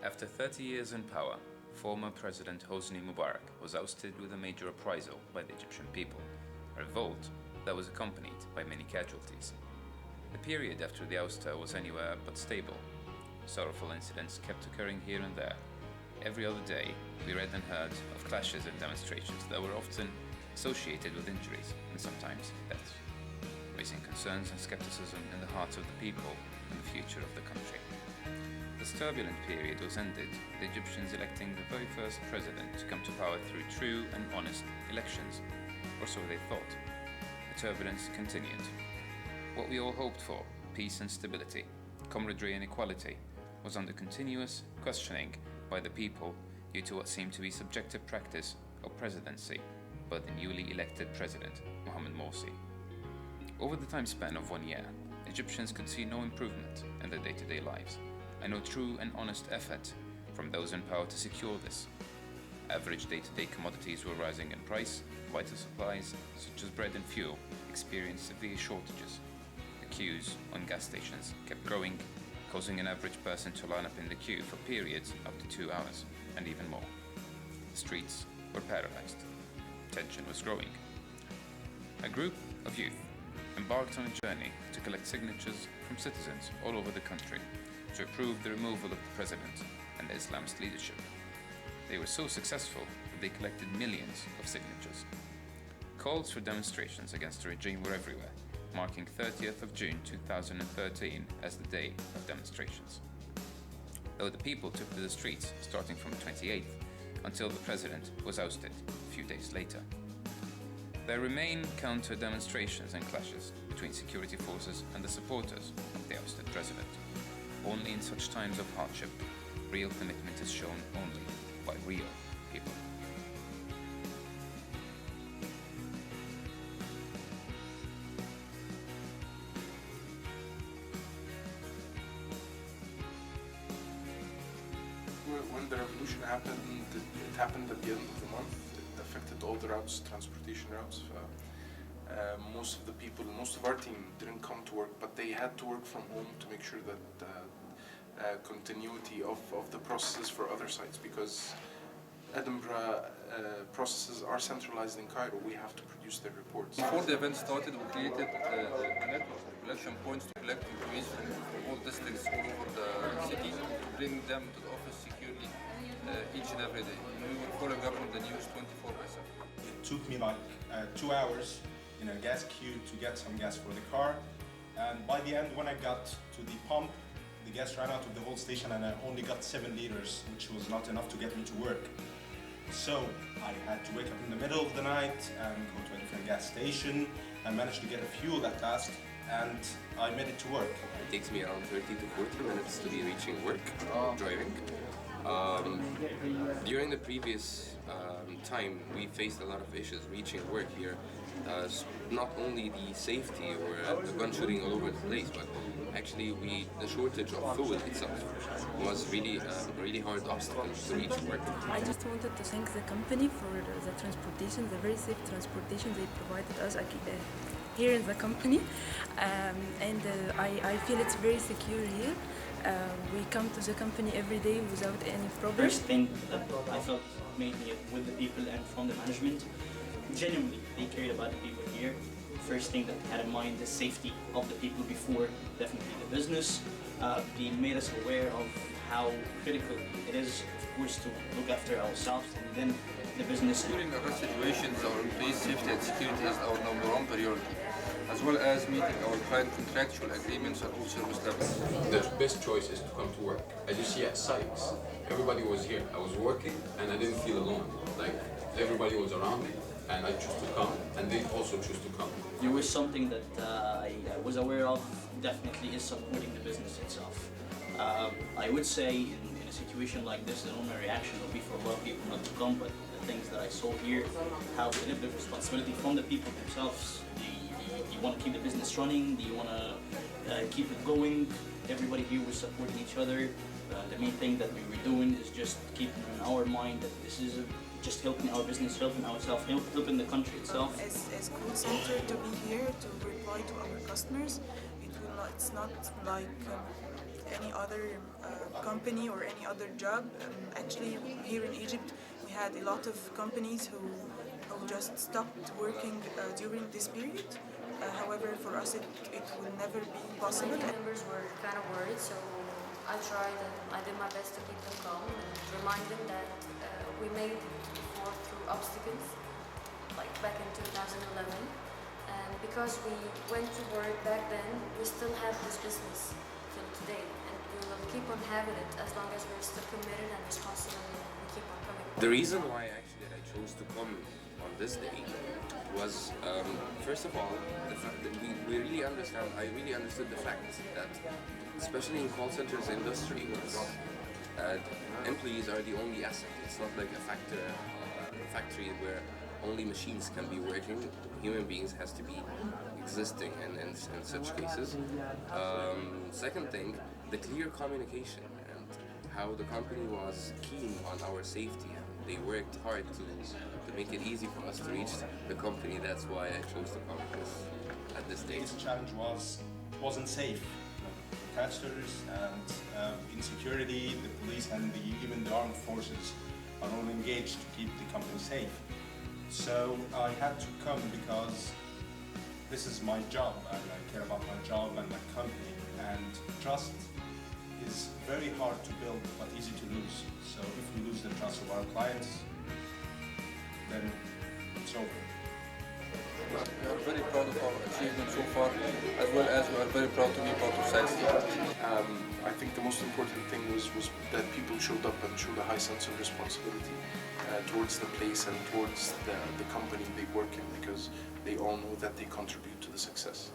After 30 years in power, former President Hosni Mubarak was ousted with a major reprisal by the Egyptian people, a revolt that was accompanied by many casualties. The period after the ouster was anywhere but stable. Sorrowful incidents kept occurring here and there. Every other day, we read and heard of clashes and demonstrations that were often associated with injuries and sometimes deaths, raising concerns and skepticism in the hearts of the people and the future of the country. This turbulent period was ended, the Egyptians electing the very first president to come to power through true and honest elections, or so they thought. The turbulence continued. What we all hoped for, peace and stability, camaraderie and equality, was under continuous questioning by the people due to what seemed to be subjective practice of presidency by the newly elected president, Mohamed Morsi. Over the time span of 1 year, Egyptians could see no improvement in their day-to-day lives, and no true and honest effort from those in power to secure this. Average day-to-day commodities were rising in price, vital supplies, such as bread and fuel, experienced severe shortages. The queues on gas stations kept growing, causing an average person to line up in the queue for periods up to 2 hours, and even more. The streets were paralyzed. Tension was growing. A group of youth embarked on a journey to collect signatures from citizens all over the country to approve the removal of the president and the Islamist leadership. They were so successful that they collected millions of signatures. Calls for demonstrations against the regime were everywhere, marking 30th of June 2013 as the day of demonstrations. Though the people took to the streets starting from the 28th until the president was ousted a few days later. There remain counter-demonstrations and clashes between security forces and the supporters of the ousted president. Only in such times of hardship, real commitment is shown only by real people. When the revolution happened, it happened at the end of the month. It affected all the routes, transportation routes. Most of the people, most of our team didn't come to work, but they had to work from home to make sure that continuity of the processes for other sites, because Edinburgh processes are centralized in Cairo. We have to produce their reports. Before the event started, we created a network of collection points to collect employees from all districts all over the city, to bring them to the office securely each and every day. We were following up on the news 24/7. It took me like 2 hours in a gas queue to get some gas for the car, and by the end, when I got to the pump, the gas ran out of the whole station and I only got 7 liters, which was not enough to get me to work. So I had to wake up in the middle of the night and go to a different gas station. I managed to get a fuel at last and I made it to work. It takes me around 30 to 40 minutes to be reaching work, driving. During the previous time, we faced a lot of issues reaching work here. Not only the safety or the gun shooting all over the place, but actually the shortage of fuel itself was really a really hard obstacle to reach work. I just wanted to thank the company for the transportation, the very safe transportation they provided us here in the company, and I feel it's very secure here. We come to the company every day without any problem. First thing that I felt made me with the people and from the management, genuinely they cared about the people here. First thing that they had in mind, the safety of the people before definitely the business. They made us aware of how critical it is, of course, to look after ourselves and then the business. During our situations, our employees' safety and security is our #1 priority, as well as meeting our client contractual agreements at all service levels. The best choice is to come to work. As you see at Sykes, everybody was here. I was working and I didn't feel alone. Like everybody was around me and I chose to come and they also chose to come. There was something that I was aware of, definitely is supporting the business itself. I would say in a situation like this, the normal reaction would be for a lot of people not to come, but the things that I saw here, how they live the responsibility from the people themselves. Do you want to keep the business running? Do you want to keep it going? Everybody here was supporting each other. The main thing that we were doing is just keeping in our mind that this is just helping our business, helping ourselves, helping the country itself. As call center to be here to reply to our customers, it's not like any other company or any other job. Actually, here in Egypt, we had a lot of companies who just stopped working during this period. However, for us, it will never be possible. My members were kind of worried, so I tried and I did my best to keep them calm and remind them that we made it forward through obstacles, like back in 2011. And because we went to work back then, we still have this business till today, and we will keep on having it as long as we're still committed and responsible and we keep on coming. The reason why actually I chose to come on this day was, first of all, the fact that we really understand, I really understood the fact that, especially in call centers industry, employees are the only asset. It's not like a factory where only machines can be working. Human beings has to be existing in such cases. Second thing, the clear communication and how the company was keen on our safety. They worked hard to make it easy for us to reach the company. That's why I chose to come at this stage. The challenge wasn't safe. Protesters and insecurity, the police and even the armed forces are all engaged to keep the company safe. So I had to come because this is my job and I care about my job and my company, and trust is very hard to build but easy to lose. So if we lose the trust of our clients, then it's over. We are very proud of our achievement so far, as well as we are very proud to be part of Sykes. I think the most important thing was that people showed up and showed a high sense of responsibility towards the place and towards the company they work in, because they all know that they contribute to the success.